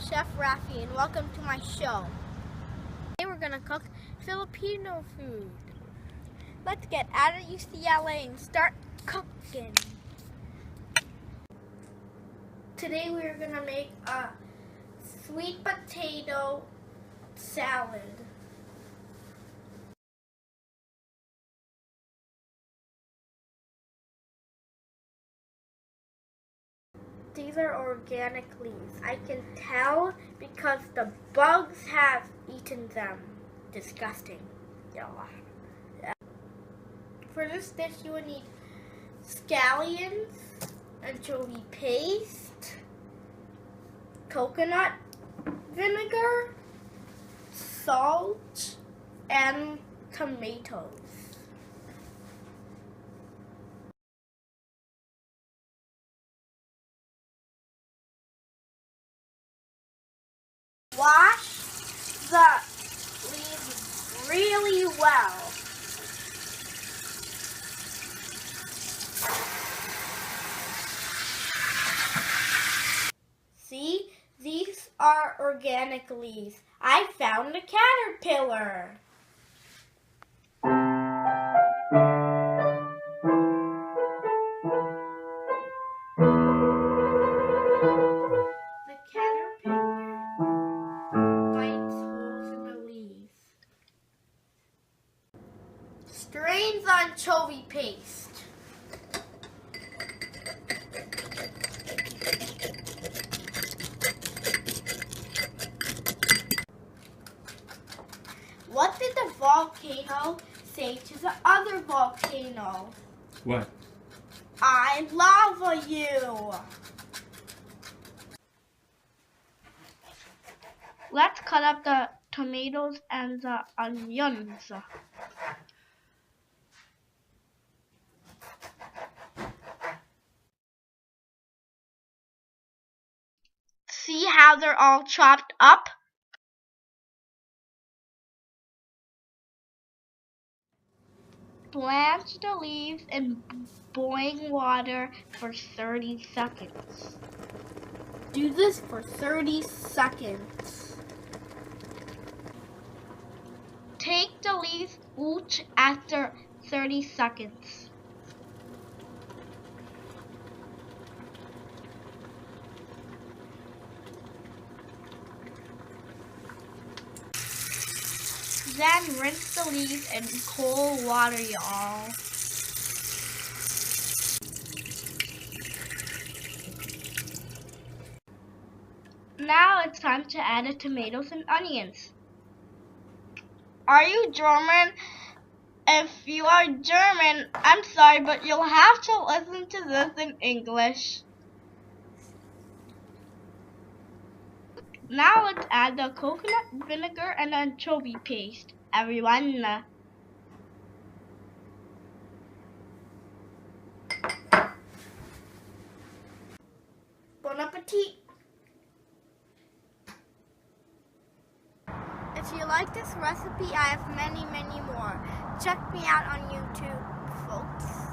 Chef Rafi, and welcome to my show. Today we're gonna cook Filipino food. Let's get out of UCLA and start cooking. Today we're gonna make a sweet potato salad. These are organic leaves. I can tell because the bugs have eaten them. Disgusting. Yeah. For this dish you will need scallions, anchovy paste, coconut vinegar, salt, and tomatoes. Wash the leaves really well. See, these are organic leaves. I found a caterpillar. The caterpillar bites holes in the leaves. Strain the anchovy paste. What did the volcano say to the other volcano? What? I love you. Let's cut up the tomatoes and the onions. See how they're all chopped up? Blanch the leaves in boiling water for 30 seconds. Do this for 30 seconds. Take the leaves out after 30 seconds. Then rinse the leaves in cold water, y'all. Now it's time to add the tomatoes and onions. Are you German? If you are German, I'm sorry, but you'll have to listen to this in English. Now let's add the coconut vinegar and anchovy paste. Everyone. Bon appetit. If you like this recipe, I have many more. Check me out on YouTube, folks.